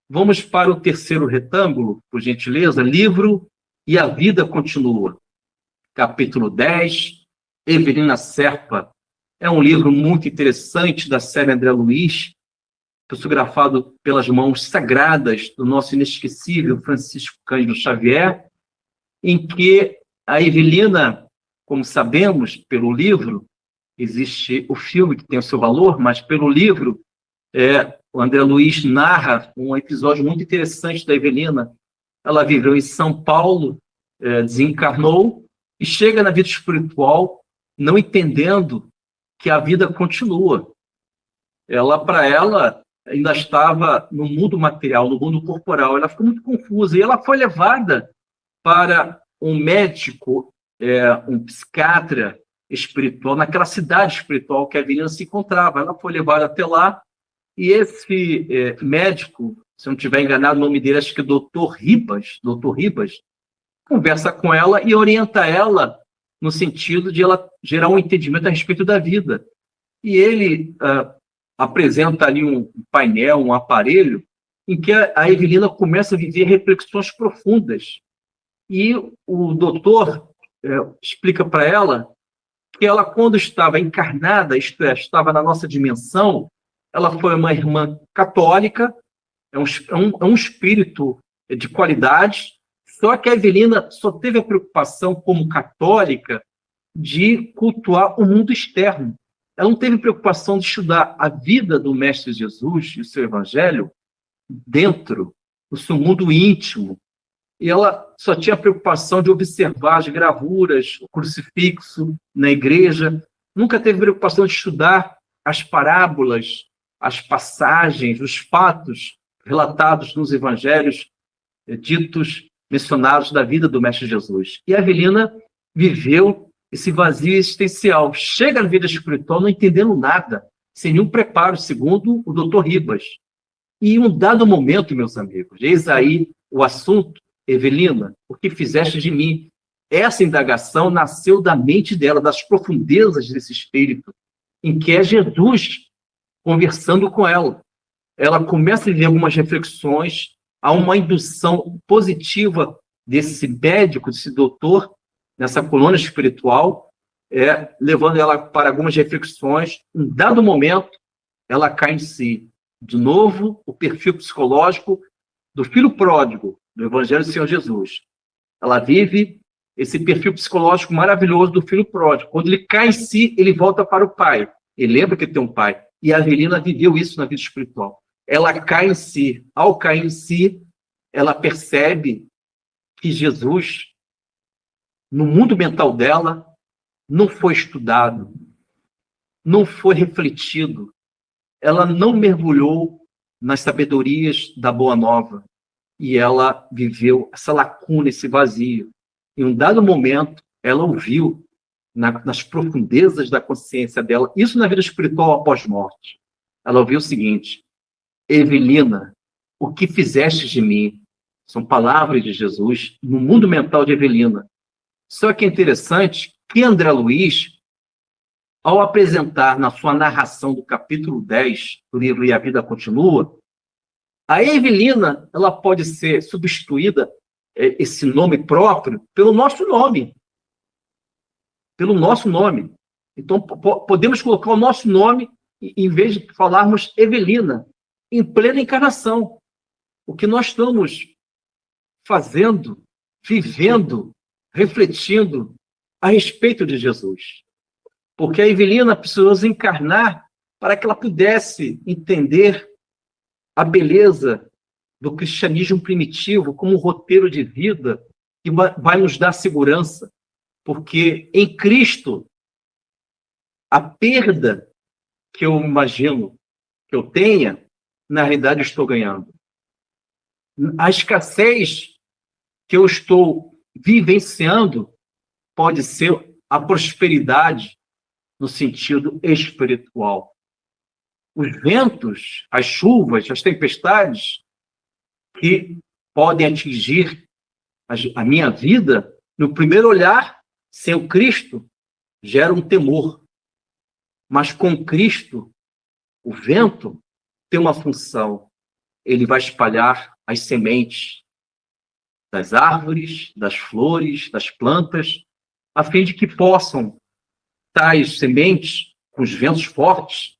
Vamos para o terceiro retângulo, por gentileza. Livro e a Vida Continua. Capítulo 10, Evelina Serpa. É um livro muito interessante da série André Luiz, psicografado pelas mãos sagradas do nosso inesquecível Francisco Cândido Xavier, em que a Evelina, como sabemos pelo livro, existe o filme que tem o seu valor, mas pelo livro, o André Luiz narra um episódio muito interessante da Evelina. Ela viveu em São Paulo, desencarnou e chega na vida espiritual não entendendo que a vida continua. Para ela, ainda estava no mundo material, no mundo corporal. Ela ficou muito confusa e ela foi levada para um médico, um psiquiatra espiritual, naquela cidade espiritual que a Evelina se encontrava. Ela foi levada até lá e esse médico, se eu não estiver enganado, o nome dele acho que é Dr. Ribas, conversa com ela e orienta ela no sentido de ela gerar um entendimento a respeito da vida. E ele apresenta ali um painel, um aparelho, em que a Evelina começa a viver reflexões profundas. E o doutor explica para ela que ela, quando estava encarnada, isto é, estava na nossa dimensão, ela foi uma irmã católica, é um espírito de qualidade, só que a Evelina só teve a preocupação, como católica, de cultuar o mundo externo. Ela não teve preocupação de estudar a vida do Mestre Jesus e o seu Evangelho dentro do seu mundo íntimo. E ela só tinha a preocupação de observar as gravuras, o crucifixo na igreja. Nunca teve preocupação de estudar as parábolas, as passagens, os fatos relatados nos evangelhos ditos, mencionados da vida do Mestre Jesus. E a Evelina viveu esse vazio existencial. Chega na vida espiritual não entendendo nada, sem nenhum preparo, segundo o Dr. Ribas. E em um dado momento, meus amigos, eis aí o assunto, Evelina, o que fizeste de mim? Essa indagação nasceu da mente dela, das profundezas desse espírito, em que é Jesus conversando com ela. Ela começa a viver algumas reflexões, há uma indução positiva desse médico, desse doutor, nessa colônia espiritual, levando ela para algumas reflexões. Em dado momento, ela cai em si. De novo, o perfil psicológico do filho pródigo, do Evangelho do Senhor Jesus. Ela vive esse perfil psicológico maravilhoso do filho pródigo. Quando ele cai em si, ele volta para o pai. Ele lembra que tem um pai. E a Avelina viveu isso na vida espiritual. Ela cai em si. Ao cair em si, ela percebe que Jesus, no mundo mental dela, não foi estudado, não foi refletido. Ela não mergulhou nas sabedorias da Boa Nova. E ela viveu essa lacuna, esse vazio. Em um dado momento, ela ouviu, nas profundezas da consciência dela, isso na vida espiritual após morte. Ela ouviu o seguinte: Evelina, o que fizeste de mim? São palavras de Jesus no mundo mental de Evelina. Só que é interessante que André Luiz, ao apresentar na sua narração do capítulo 10 do livro E a Vida Continua, a Evelina, ela pode ser substituída, esse nome próprio, pelo nosso nome. Pelo nosso nome. Então, podemos colocar o nosso nome, em vez de falarmos Evelina, em plena encarnação. O que nós estamos fazendo, vivendo, refletindo a respeito de Jesus. Porque a Evelina precisou encarnar para que ela pudesse entender a beleza do cristianismo primitivo como um roteiro de vida que vai nos dar segurança. Porque em Cristo, a perda que eu imagino que eu tenha, na realidade eu estou ganhando. A escassez que eu estou vivenciando pode ser a prosperidade no sentido espiritual. Os ventos, as chuvas, as tempestades que podem atingir a minha vida, no primeiro olhar, sem o Cristo, gera um temor. Mas com Cristo, o vento tem uma função ele vai espalhar as sementes das árvores, das flores, das plantas, a fim de que possam tais sementes, com os ventos fortes,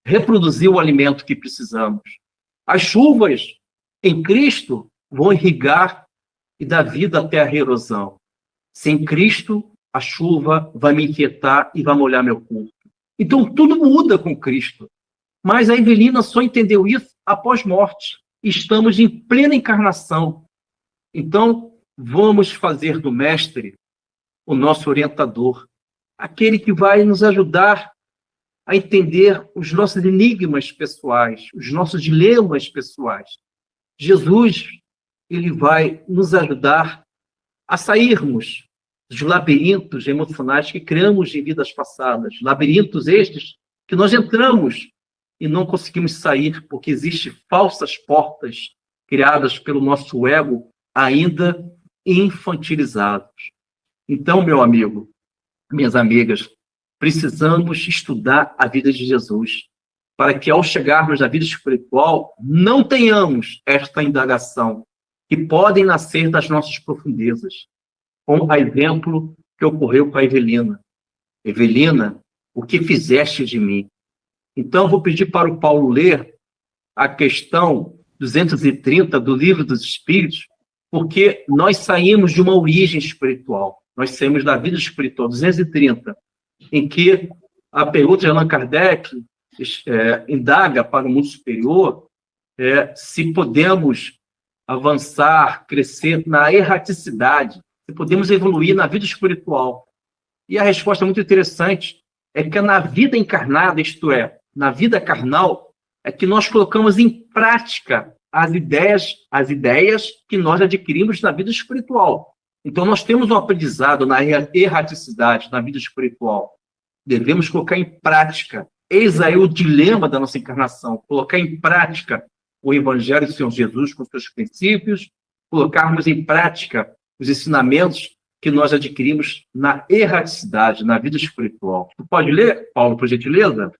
reproduzir o alimento que precisamos. As chuvas em Cristo vão irrigar e dar vida à terra erosão. Sem Cristo, a chuva vai me inquietar e vai molhar meu corpo. Então, tudo muda com Cristo. Mas a Evelina só entendeu isso após morte. Estamos em plena encarnação. Então, vamos fazer do Mestre o nosso orientador, aquele que vai nos ajudar a entender os nossos enigmas pessoais, os nossos dilemas pessoais. Jesus, ele vai nos ajudar a sairmos dos labirintos emocionais que criamos em vidas passadas. Labirintos estes que nós entramos e não conseguimos sair porque existem falsas portas criadas pelo nosso ego ainda infantilizados. Então, meu amigo, minhas amigas, precisamos estudar a vida de Jesus para que, ao chegarmos na vida espiritual, não tenhamos esta indagação que podem nascer das nossas profundezas, como a exemplo que ocorreu com a Evelina. Evelina, o que fizeste de mim? Então, vou pedir para o Paulo ler a questão 230 do Livro dos Espíritos, porque nós saímos de uma origem espiritual. Nós saímos da vida espiritual, 230, em que a pergunta de Allan Kardec indaga para o mundo superior se podemos avançar, crescer na erraticidade, se podemos evoluir na vida espiritual. E a resposta é muito interessante, é que na vida encarnada, isto é, na vida carnal, é que nós colocamos em prática as ideias que nós adquirimos na vida espiritual. Então, nós temos um aprendizado na erraticidade, na vida espiritual. Devemos colocar em prática. Eis aí o dilema da nossa encarnação. Colocar em prática o Evangelho do Senhor Jesus com seus princípios, colocarmos em prática os ensinamentos que nós adquirimos na erraticidade, na vida espiritual. Tu pode ler, Paulo, por gentileza?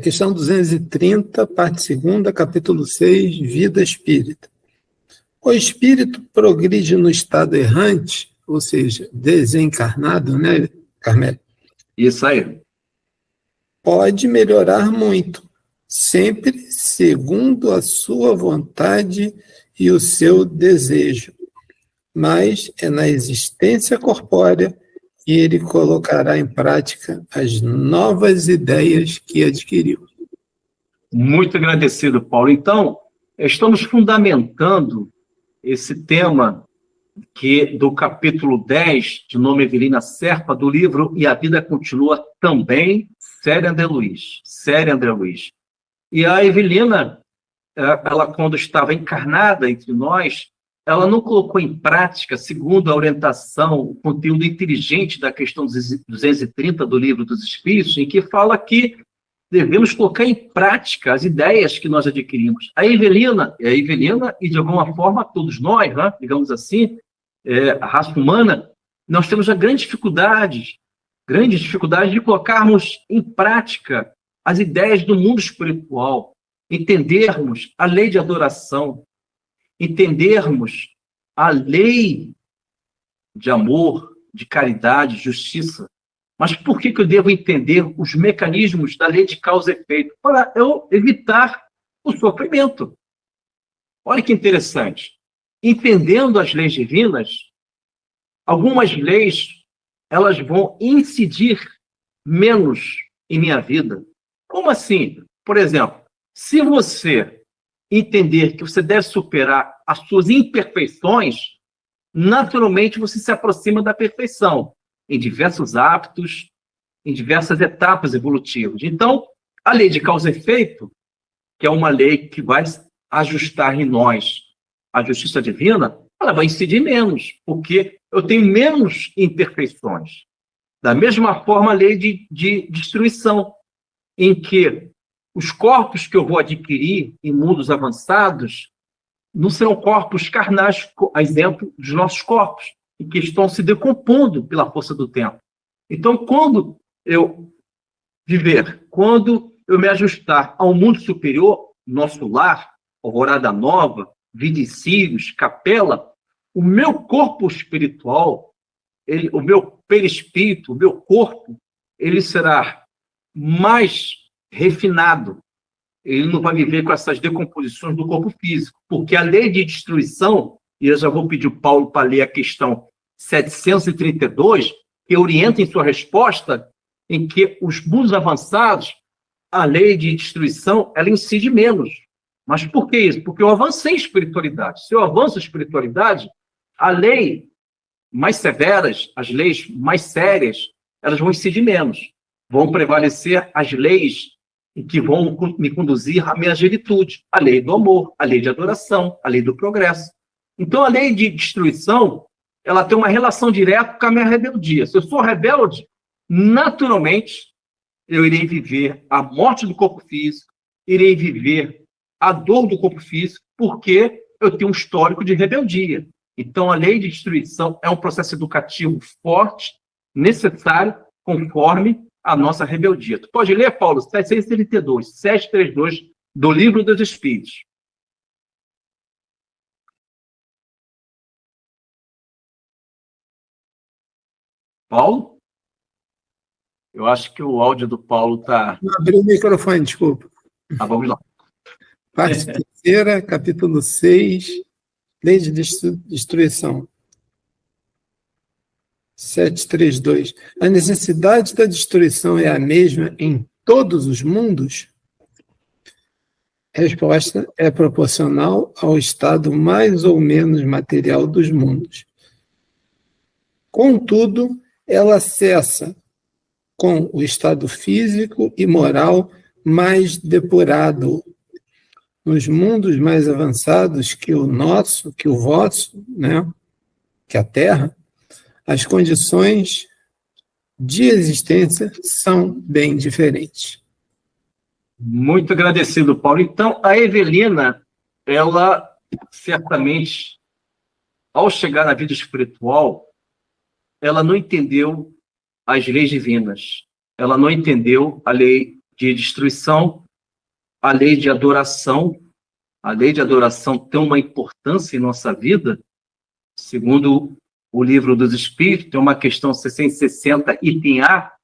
Questão 230, parte 2ª, capítulo 6, Vida Espírita. O espírito progride no estado errante, ou seja, desencarnado, né, Carmelo? Isso aí. Pode melhorar muito, sempre segundo a sua vontade e o seu desejo. Mas é na existência corpórea que ele colocará em prática as novas ideias que adquiriu. Muito agradecido, Paulo. Então, estamos fundamentando esse tema do capítulo 10, de nome Evelina Serpa, do livro E a Vida Continua, também, Séria André Luiz. E a Evelina, ela, quando estava encarnada entre nós, ela não colocou em prática, segundo a orientação, o conteúdo inteligente da questão 230 do Livro dos Espíritos, em que fala que devemos colocar em prática as ideias que nós adquirimos. A Evelina, e de alguma forma todos nós, né, digamos assim, a raça humana, nós temos grandes dificuldades de colocarmos em prática as ideias do mundo espiritual, entendermos a lei de adoração, entendermos a lei de amor, de caridade, justiça. Mas por que eu devo entender os mecanismos da lei de causa e efeito? Para eu evitar o sofrimento. Olha que interessante. Entendendo as leis divinas, algumas leis elas vão incidir menos em minha vida. Como assim? Por exemplo, se você entender que você deve superar as suas imperfeições, naturalmente você se aproxima da perfeição em diversos hábitos, em diversas etapas evolutivas. Então, a lei de causa e efeito, que é uma lei que vai ajustar em nós a justiça divina, ela vai incidir menos, porque eu tenho menos imperfeições. Da mesma forma, a lei de destruição, em que os corpos que eu vou adquirir em mundos avançados não serão corpos carnais, a exemplo dos nossos corpos, e que estão se decompondo pela força do tempo. Então, quando eu me ajustar ao mundo superior, nosso lar, Alvorada Nova, Vida e Círios, Capela, o meu corpo espiritual, o meu perispírito, o meu corpo, ele será mais refinado. Ele não vai viver com essas decomposições do corpo físico, porque a lei de destruição, e eu já vou pedir o Paulo para ler a questão 732, que orienta em sua resposta em que os mundos avançados, a lei de destruição, ela incide menos. Mas por que isso? Porque eu avancei em espiritualidade. Se eu avanço em espiritualidade, a lei mais severas, as leis mais sérias, elas vão incidir menos. Vão prevalecer as leis que vão me conduzir à minha angelitude. A lei do amor, a lei de adoração, a lei do progresso. Então, a lei de destruição, ela tem uma relação direta com a minha rebeldia. Se eu sou rebelde, naturalmente, eu irei viver a morte do corpo físico, irei viver a dor do corpo físico, porque eu tenho um histórico de rebeldia. Então, a lei de destruição é um processo educativo forte, necessário, conforme a nossa rebeldia. Tu pode ler, Paulo, 732 do Livro dos Espíritos. Paulo? Eu acho que o áudio do Paulo está... Abriu o microfone, desculpa. Ah, vamos lá. Parte terceira, capítulo 6, Lei de Destruição. 732. A necessidade da destruição é a mesma em todos os mundos? A resposta é proporcional ao estado mais ou menos material dos mundos. Contudo, ela cessa com o estado físico e moral mais depurado. Nos mundos mais avançados que o nosso, que o vosso, né, que a Terra, as condições de existência são bem diferentes. Muito agradecido, Paulo. Então, a Evelina, ela certamente, ao chegar na vida espiritual, ela não entendeu as leis divinas. Ela não entendeu a lei de destruição, a lei de adoração. A lei de adoração tem uma importância em nossa vida, segundo o Livro dos Espíritos, tem uma questão 660, item A,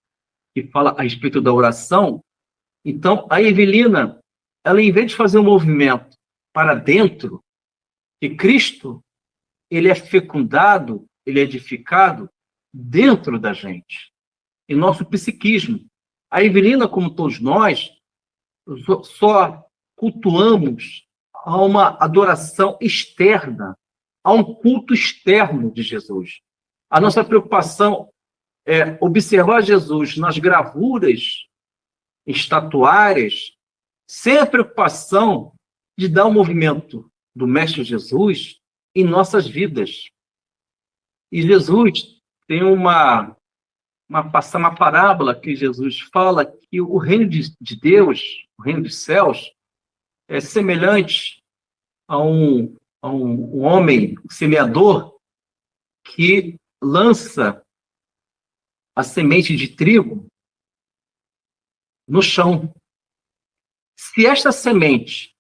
que fala a respeito da oração. Então, a Evelina, ela, em vez de fazer um movimento para dentro, que Cristo, ele é fecundado, ele é edificado dentro da gente, em nosso psiquismo. A Evelina, como todos nós, só cultuamos a uma adoração externa, a um culto externo de Jesus. A nossa preocupação é observar Jesus nas gravuras estatuárias, sem a preocupação de dar o movimento do Mestre Jesus em nossas vidas. E Jesus tem uma parábola que Jesus fala que o reino de Deus, o reino dos céus, é semelhante a um homem semeador que lança a semente de trigo no chão. Se esta semente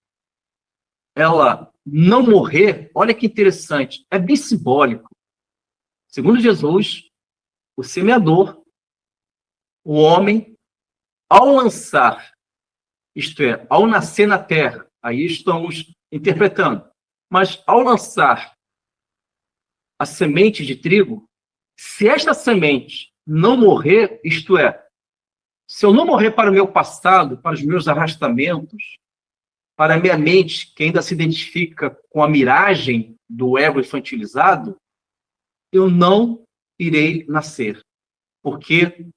ela não morrer, olha que interessante, é bem simbólico. Segundo Jesus, o semeador, o homem, ao lançar, isto é, ao nascer na terra, aí estamos interpretando, mas ao lançar a semente de trigo, se esta semente não morrer, isto é, se eu não morrer para o meu passado, para os meus arrastamentos, para a minha mente, que ainda se identifica com a miragem do ego infantilizado, eu não irei nascer. Porque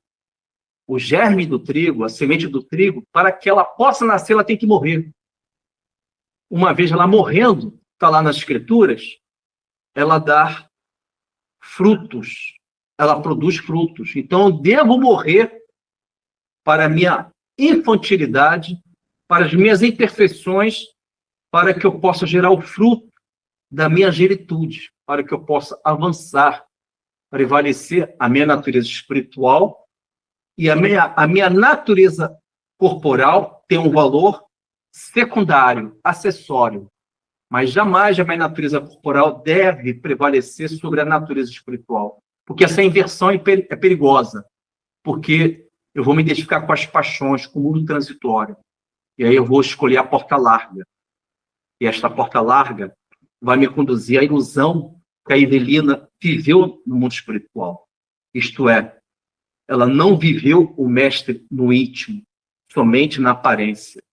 o germe do trigo, a semente do trigo, para que ela possa nascer, ela tem que morrer. Uma vez ela morrendo, está lá nas Escrituras, ela dá frutos, ela produz frutos. Então, eu devo morrer para a minha infantilidade, para as minhas imperfeições, para que eu possa gerar o fruto da minha angelitude, para que eu possa avançar, prevalecer a minha natureza espiritual e a minha natureza corporal tem um valor, secundário, acessório, mas jamais a minha natureza corporal deve prevalecer sobre a natureza espiritual, porque essa inversão é perigosa, porque eu vou me identificar com as paixões, com o mundo transitório, e aí eu vou escolher a porta larga, e esta porta larga vai me conduzir à ilusão que a Evelina viveu no mundo espiritual, isto é, ela não viveu o mestre no íntimo, somente na aparência.